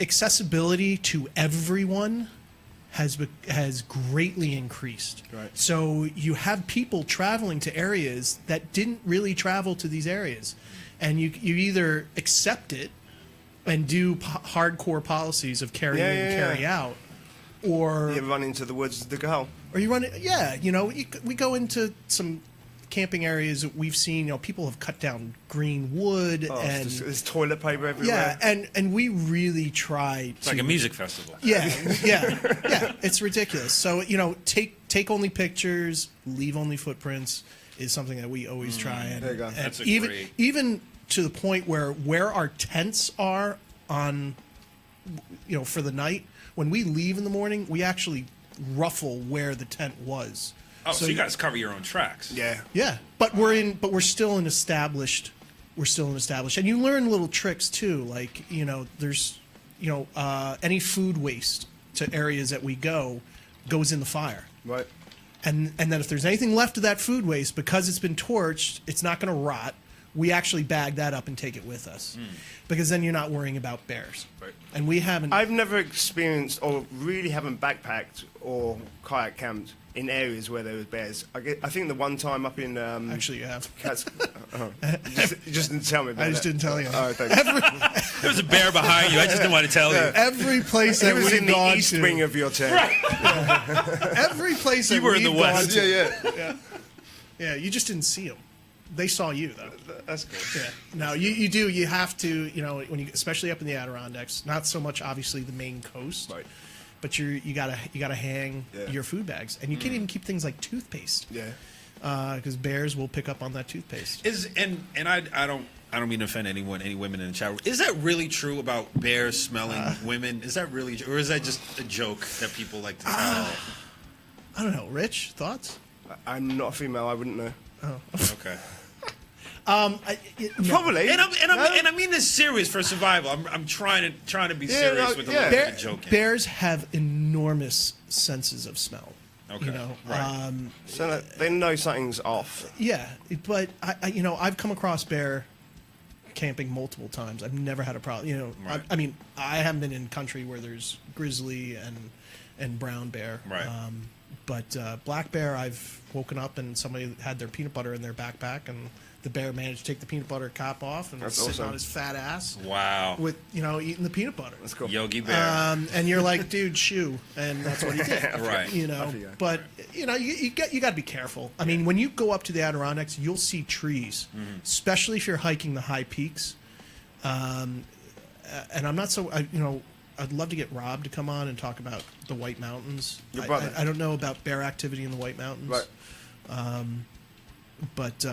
accessibility to everyone has greatly increased. Right. So you have people traveling to areas that didn't really travel to these areas, and you either accept it and do hardcore policies of carry in, carry out, or you run into the woods to go. Or you run it, we go into some camping areas that we've seen. People have cut down green wood, and there's toilet paper everywhere. Yeah, and we really try. It's like a music festival. Yeah, it's ridiculous. So take only pictures, leave only footprints is something that we always try. And, there you go. And That's even to the point where our tents are on, for the night. When we leave in the morning, we actually ruffle where the tent was. Oh, so you guys cover your own tracks. Yeah. Yeah, but we're still an established. And you learn little tricks too, like there's any food waste to areas that we goes in the fire. Right. And then if there's anything left of that food waste, because it's been torched, it's not going to rot. We actually bag that up and take it with us, because then you're not worrying about bears. Right. And we haven't. I've never experienced or really haven't backpacked or kayak camped in areas where there was bears. I think the one time up in Actually, you have. Cats. You just didn't tell me about it. I just didn't tell you. Oh, thanks. There was a bear behind you. I just didn't want to tell you. Every place that was we've in the gone east to, wing of your tent. every place that You were in we've the west. gone to, Yeah. yeah, you just didn't see them. They saw you though. That's cool. Yeah. No, you do. You have to. When you, especially up in the Adirondacks, not so much obviously the main coast, Right. but you gotta hang your food bags, and you can't even keep things like toothpaste. Yeah. Because bears will pick up on that toothpaste. I don't mean to offend any women in the chat room. Is that really true about bears smelling women? Is that really, or is that just a joke that people like to tell? I don't know. Rich, thoughts? I'm not a female. I wouldn't know. Oh. Okay. Probably. And I mean this serious for survival. I'm trying to be serious with a little bit of joking. Bears have enormous senses of smell. Okay. Right. So they know something's off. Yeah, but I've come across bear camping multiple times. I've never had a problem. Right. I mean, I haven't been in country where there's grizzly and brown bear. Right. But black bear, I've woken up and somebody had their peanut butter in their backpack, and the bear managed to take the peanut butter cap off and was sitting on his fat ass. Wow. With eating the peanut butter. That's cool. Yogi Bear. And you're like, dude, shoo, and that's what he did. Right. But you got to be careful. I mean, when you go up to the Adirondacks, you'll see trees, especially if you're hiking the high peaks. And I'm not so. I'd love to get Rob to come on and talk about the White Mountains. Your brother. I don't know about bear activity in the White Mountains. Right. But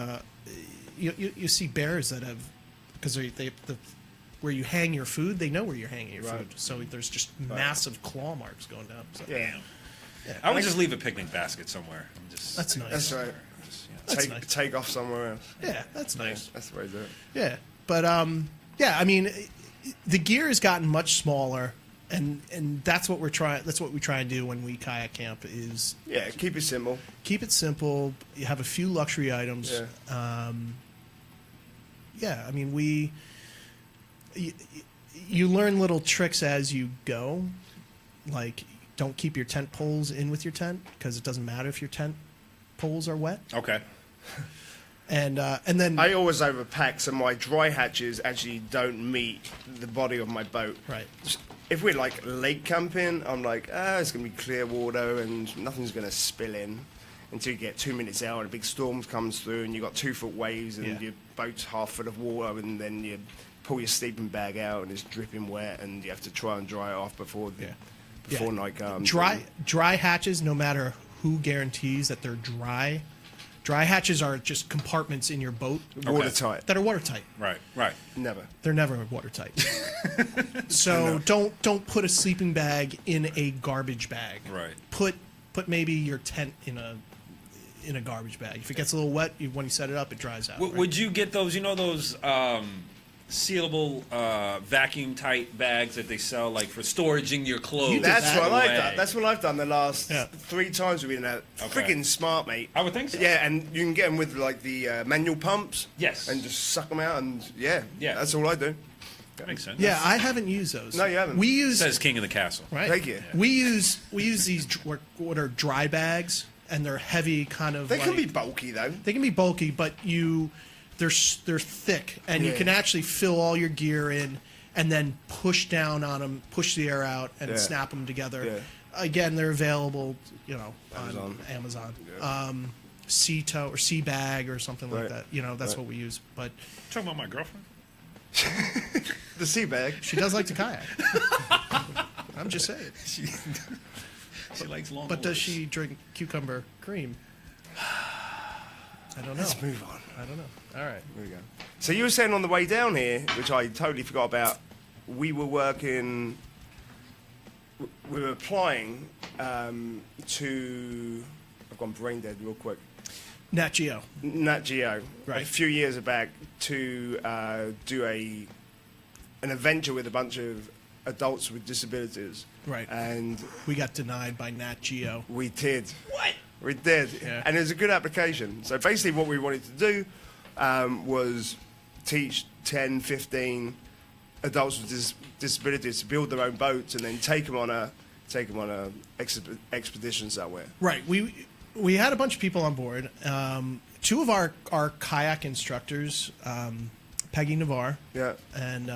you see bears that have, because where you hang your food, they know where you're hanging your food. So there's just massive claw marks going down. So. Yeah. I would just leave a picnic basket somewhere. That's nice. That's right. That's nice. Take off somewhere else. Yeah, that's nice. That's the way to do it. Yeah, but I mean, the gear has gotten much smaller, and that's what we're trying. That's what we try and do when we kayak camp is keep it simple. Keep it simple. You have a few luxury items. Yeah. I mean, you learn little tricks as you go, like don't keep your tent poles in with your tent because it doesn't matter if your tent poles are wet. Okay. And then I always overpack, so my dry hatches actually don't meet the body of my boat. Right. If we're like lake camping, I'm like, it's gonna be clear water and nothing's gonna spill in. until you get 2 minutes out and a big storm comes through and you've got 2 foot waves and your boat's half full of water, and then you pull your sleeping bag out and it's dripping wet and you have to try and dry it off before night comes. Dry hatches, no matter who guarantees that they're dry. Dry hatches are just compartments in your boat watertight. That are watertight. Right. Never. They're never watertight. So don't put a sleeping bag in a garbage bag. Right. Put maybe your tent in a garbage bag. If it gets a little wet, when you set it up, it dries out. Would you get those? You know those sealable vacuum tight bags that they sell like for storaging your clothes. That's what I've done. That's what I've done the last 3 times we've been out. Freaking smart, mate. I would think so. Yeah, and you can get them with like the manual pumps. Yes. And just suck them out, and that's all I do. That makes sense. Yeah, I haven't used those. No, you haven't. We use says King of the Castle. Right. Thank you. We use these what are dry bags, and they're heavy, kind of. They can be bulky though. They can be bulky, but they're thick, and you can actually fill all your gear in, and then push down on them, push the air out, and snap them together. Yeah. Again, they're available, on Amazon. Yeah. Sea tow or sea bag or something like that. That's what we use. But Talking about my girlfriend. The sea bag. she does like to kayak. I'm just saying. She likes long. But does she drink cucumber cream? I don't know. Let's move on. I don't know. All right. There we go. So you were saying on the way down here, which I totally forgot about, we were working. We were applying to. I've gone brain dead real quick. Nat Geo. Nat Geo. Right. A few years back to do an adventure with a bunch of adults with disabilities. Right. And we got denied by Nat Geo. we did. What? We did. Yeah. And it was a good application. So basically what we wanted to do was teach 10, 15 adults with disabilities to build their own boats and then take them on a expedition somewhere. Right. We had a bunch of people on board. 2 of our kayak instructors, Peggy Navarre and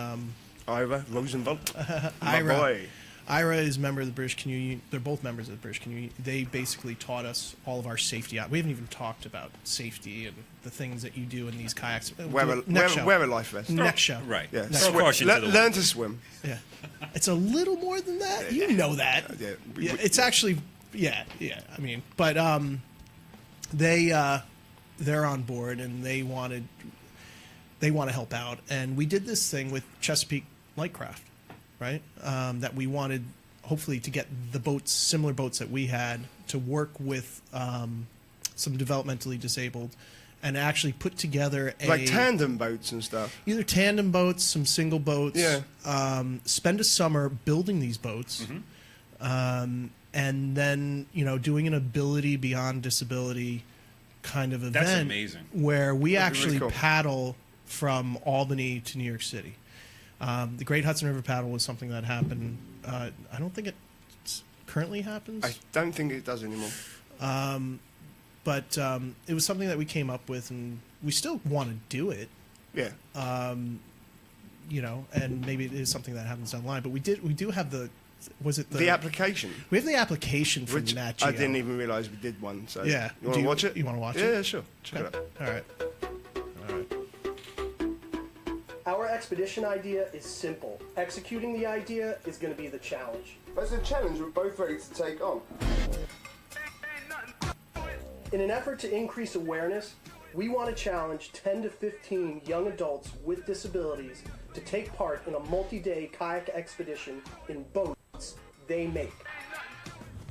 Ira Rosenwald. My Ira. boy. Ira is a member of the British Canoe Union. They're both members of the British Canoe Union. They basically taught us all of our safety. We haven't even talked about safety and the things that you do in these kayaks. Wear a life vest. Next show. Right. Yeah. Throw caution to the wind. Learn to swim. Yeah. It's a little more than that. You know that. Yeah. It's actually, I mean, but they're on board and they want to help out. And we did this thing with Chesapeake Lightcraft, right? That we wanted, hopefully, to get the boats, similar boats that we had, to work with some developmentally disabled, and actually put together like tandem boats and stuff. Either tandem boats, some single boats. Yeah. Spend a summer building these boats, and then doing an ability beyond disability kind of event. That's amazing. Where we actually really cool. paddle from Albany to New York City. The Great Hudson River Paddle was something that happened. I don't think it currently happens. I don't think it does anymore. But it was something that we came up with, and we still want to do it. Yeah. And maybe it is something that happens down the line. But we do have the application? We have the application from Which Nat Geo. I didn't even realise we did one. So yeah. You want to watch it? You want to watch it? Yeah, sure. Check it out. All right. Our expedition idea is simple. Executing the idea is going to be the challenge. That's a challenge we're both ready to take on. In an effort to increase awareness, we want to challenge 10 to 15 young adults with disabilities to take part in a multi-day kayak expedition in boats they make.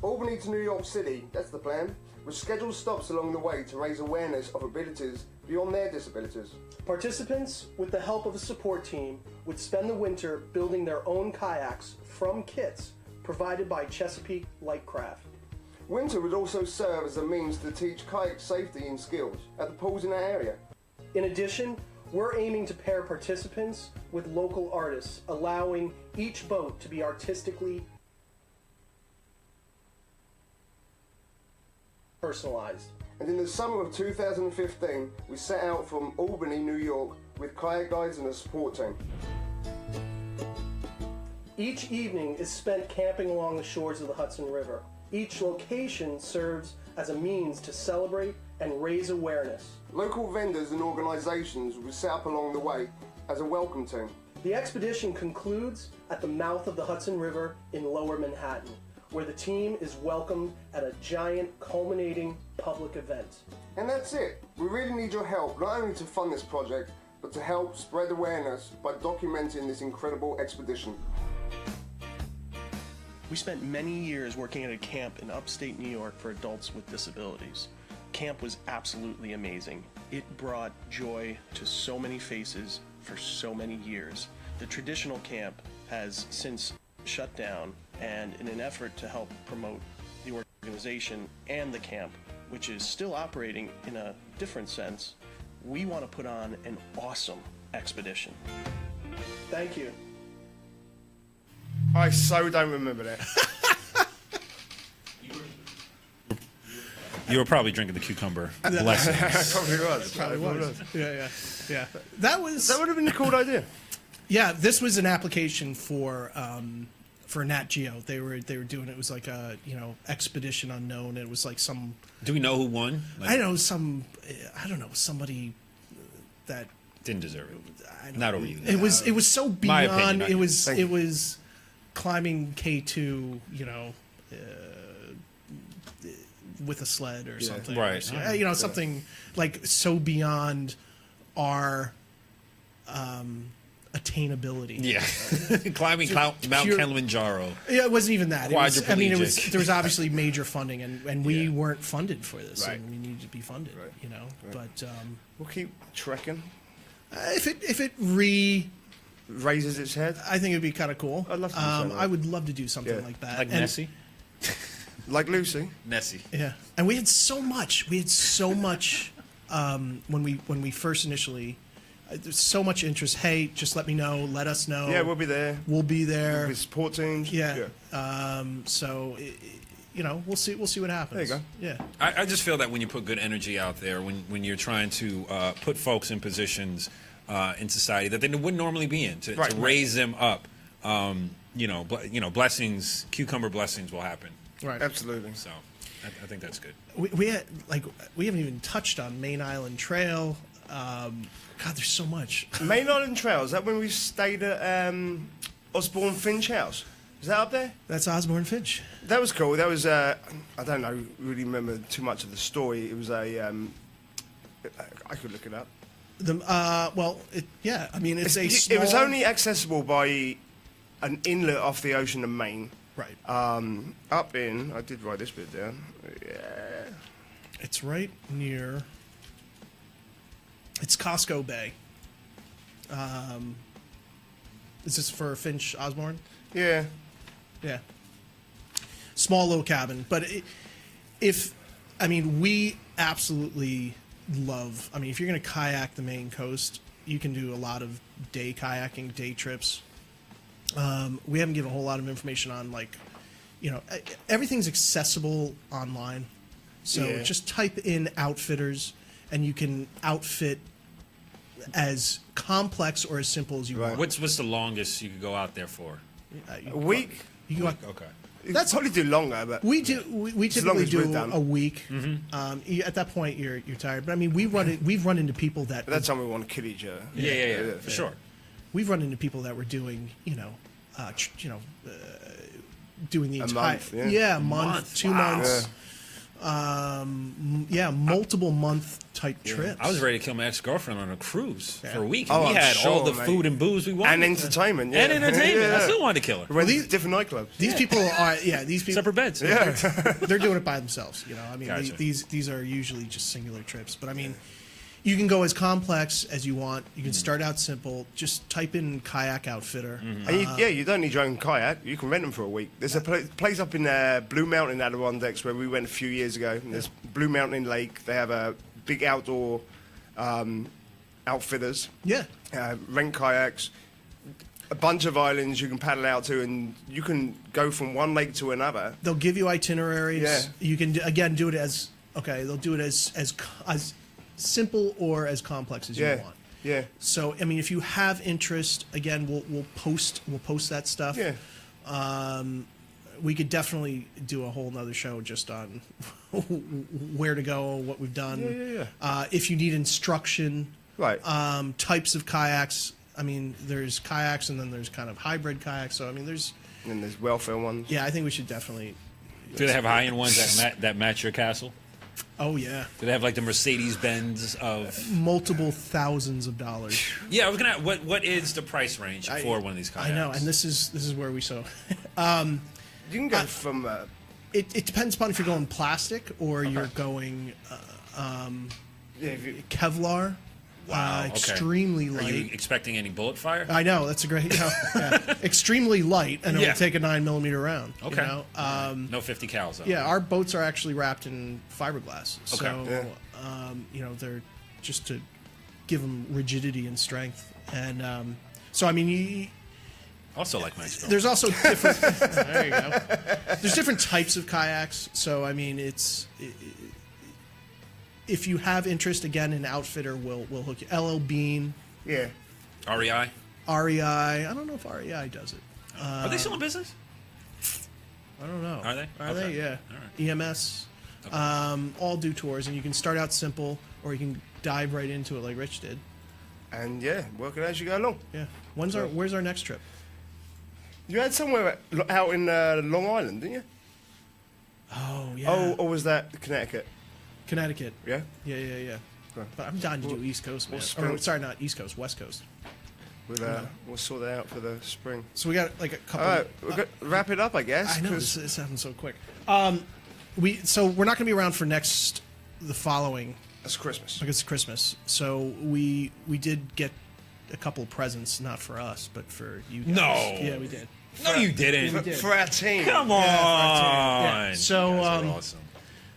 Albany to New York City, that's the plan, with scheduled stops along the way to raise awareness of abilities beyond their disabilities. Participants, with the help of a support team, would spend the winter building their own kayaks from kits provided by Chesapeake Lightcraft. Winter would also serve as a means to teach kayak safety and skills at the pools in that area. In addition, we're aiming to pair participants with local artists, allowing each boat to be artistically personalized. And in the summer of 2015, we set out from Albany, New York, with kayak guides and a support team. Each evening is spent camping along the shores of the Hudson River. Each location serves as a means to celebrate and raise awareness. Local vendors and organisations will be set up along the way as a welcome team. The expedition concludes at the mouth of the Hudson River in Lower Manhattan, where the team is welcomed at a giant culminating public event. And that's it. We really need your help, not only to fund this project, but to help spread awareness by documenting this incredible expedition. We spent many years working at a camp in upstate New York for adults with disabilities. Camp was absolutely amazing. It brought joy to so many faces for so many years. The traditional camp has since shut down, and in an effort to help promote the organization and the camp, which is still operating in a different sense, we want to put on an awesome expedition. Thank you. I so don't remember that. You were probably drinking the cucumber blessings. Probably was. Yeah. That would have been a cool idea. Yeah, this was an application for Nat Geo. They were doing it was like a expedition unknown. It was like some. Do we know who won? Like, I don't know somebody that didn't deserve it. Not over you. It was so My beyond. opinion, It was climbing K2. With a sled or something, right? Something like so beyond our attainability. Yeah, climbing Mount Kilimanjaro. Yeah, it wasn't even that. Quadriplegic. There was obviously major funding, and we weren't funded for this, Right. and we needed to be funded. Right. But We'll keep trekking. if it Raises its head. I think it'd be kind of cool. I'd love to do something. I would love to do something like that. Like And- Nessie. Like Lucy. Nessie. Yeah, and we had so much. When we first initially, there's so much interest. Hey, just let me know. Let us know. Yeah, we'll be there. We'll be there. With support teams. Yeah. So, we'll see. We'll see what happens. There you go. Yeah. I just feel that when you put good energy out there, when you're trying to put folks in positions in society that they wouldn't normally be in, to raise them up, blessings, cucumber blessings will happen. Right. Absolutely. So, I think that's good. We haven't even touched on Main Island Trail. God, there's so much. Main Island Trail, is that when we stayed at Osborne Finch House? Is that up there? That's Osborne Finch. That was cool. That was, I don't know, really remember too much of the story. It was I could look it up. It was only accessible by an inlet off the ocean of Maine. Right. Up in, I did write this bit down. Yeah. It's right near. It's Costco Bay. Is this for Finch Osborne? Yeah. Yeah. Small little cabin, but we absolutely love. If you're going to kayak the Maine coast, you can do a lot of day kayaking, day trips. We haven't given a whole lot of information on everything's accessible online. So just type in outfitters and you can outfit as complex or as simple as you want. What's the longest you could go out there for? A week? Okay. That's probably do longer, but we typically do a week. Mm-hmm. At that point, you're tired. But we've run into people that. That's time we want to kill each other. Yeah, for sure. We've run into people that were doing, doing the entire month, 2 months. Multiple month type trips. I was ready to kill my ex-girlfriend on a cruise for a week. Oh, we had sure, all the mate. food and booze we wanted. And entertainment. I still wanted to kill her. We went to different nightclubs. These people are, these people. Separate beds. Yeah. They're doing it by themselves. Gotcha. These are usually just singular trips. But you can go as complex as you want. You can start out simple. Just type in kayak outfitter. And you don't need your own kayak. You can rent them for a week. There's a place up in Blue Mountain Adirondacks where we went a few years ago. And there's Blue Mountain Lake. They have a big outdoor outfitters. Yeah. Rent kayaks. A bunch of islands you can paddle out to, and you can go from one lake to another. They'll give you itineraries. Yeah. You can do it as they'll do it as simple or as complex as you want. Yeah. So if you have interest, again, we'll post that stuff. Yeah. we could definitely do a whole nother show just on where to go, what we've done. If you need instruction, right? Types of kayaks. I mean, there's kayaks and then there's kind of hybrid kayaks. So I mean, there's welfare ones. Yeah, I think we should definitely. Do they have high-end ones that match your castle? Oh yeah. Do they have like the Mercedes-Benz of multiple thousands of dollars? Yeah, I was gonna. What is the price range for one of these kayaks? I know, and this is where we you can go from. It depends upon if you're going plastic or you're going Kevlar. Wow, extremely light. Are you expecting any bullet fire? I know, that's a great. Extremely light, and it will take a 9mm round. Okay. You know? No 50 cals. Though. Yeah, our boats are actually wrapped in fiberglass. Okay. So, they're just to give them rigidity and strength. And so, I mean, also like my spell. There's also different. There you go. There's different types of kayaks. So, I mean, if you have interest, again, an outfitter will hook you. LL Bean. Yeah. REI. I don't know if REI does it. Are they still in business? I don't know. Are they? Are they? Yeah. All right. EMS. Okay. All do tours, and you can start out simple, or you can dive right into it like Rich did. And work it as you go along. Yeah. Where's our next trip? You had somewhere out in Long Island, didn't you? Oh yeah. Oh, or was that Connecticut? Connecticut. Yeah? Yeah. Right. But I'm down to do East Coast, man. Sorry, not East Coast, West Coast. We'll sort that out for the spring. So we got like a couple. All right, we're gonna wrap it up, I guess. I know this happened so quick. So we're not going to be around for the following. That's Christmas. Because it's Christmas. So we did get a couple of presents, not for us, but for you guys. No. Yeah, we did. No, you didn't. We did. For our team. Come on. Yeah, for our team. Yeah. So you guys are awesome.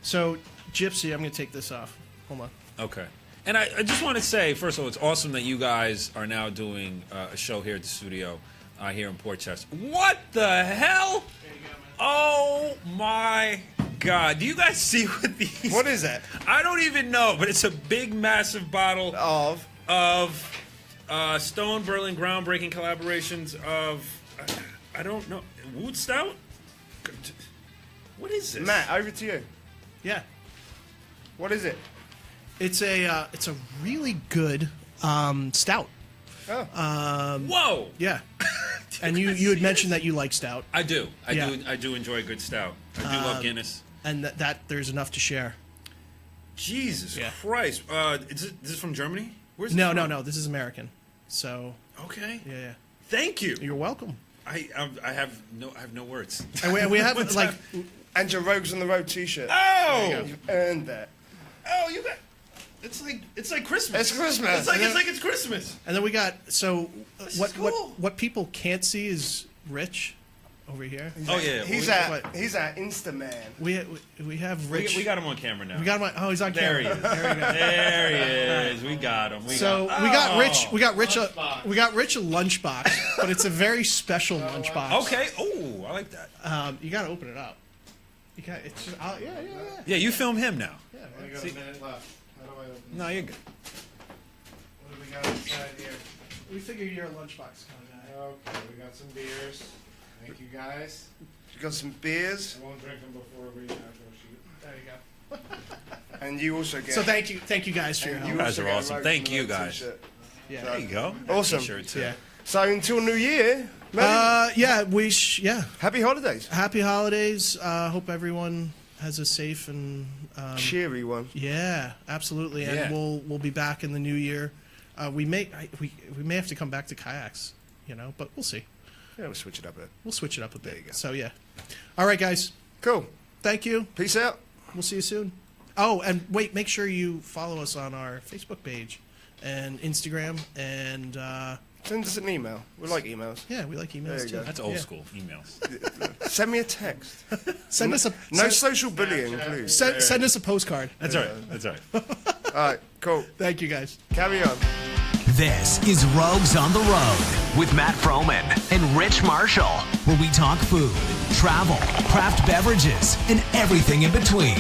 So Gypsy, I'm going to take this off. Hold on. Okay. And I just want to say, first of all, it's awesome that you guys are now doing a show here at the studio here in Port Chester. What the hell? There you go, man. Oh, my God. Do you guys see what these... What is that? I don't even know, but it's a big, massive bottle of Stone Berlin groundbreaking collaborations of... I don't know. Wood Stout? What is this? Matt, over to you. Yeah. What is it? It's a really good stout. Oh. Whoa! Yeah. And you had mentioned that you like stout. I do. I do enjoy a good stout. I do love Guinness. And that there's enough to share. Jesus Christ! Is this from Germany? Where's this No. This is American. So. Okay. Yeah. Thank you. You're welcome. I have no words. And we have like. And your Rogues on the Road T-shirt. Oh! You've earned that. Oh, you got. It's like Christmas. It's Christmas. It's Christmas. And then we got cool. what people can't see is Rich over here. He's our Insta man. We have Rich. We got him on camera now. We got him on. Oh, he's on There camera. he is. There he is. We got him. We got Rich. We got Rich a lunchbox, but it's a very special lunchbox. Okay. Oh, I like that. You got to open it up. You got it's just, yeah. Yeah, you film him now. Yeah. I got a minute left. How do I open No, you're good. What do we got inside here? We figured you're a lunchbox kind of guy. Okay, we got some beers. Thank you guys. You got some beers. I won't drink them before we go shoot. There you go. And you also get. So thank you guys for your help. You guys are awesome. Thank you, guys. Yeah. There you go. Awesome. T-shirt too. Yeah. So until New Year, maybe. Happy holidays. Happy holidays. Hope everyone has a safe and cheery one. Yeah, absolutely. And we'll be back in the new year. We may have to come back to kayaks, but we'll see. Yeah, we'll switch it up a bit. We'll switch it up a bit. There you go. So yeah. All right, guys. Cool. Thank you. Peace out. We'll see you soon. Oh, and wait, make sure you follow us on our Facebook page and Instagram and send us an email. We like emails. Yeah, we like emails too. Go. That's old school emails. Send me a text. Send us no social bullying, please. Send us a postcard. That's right. That's right. All right, cool. Thank you, guys. Carry on. This is Rogues on the Road with Matt Froman and Rich Marshall, where we talk food, travel, craft beverages, and everything in between.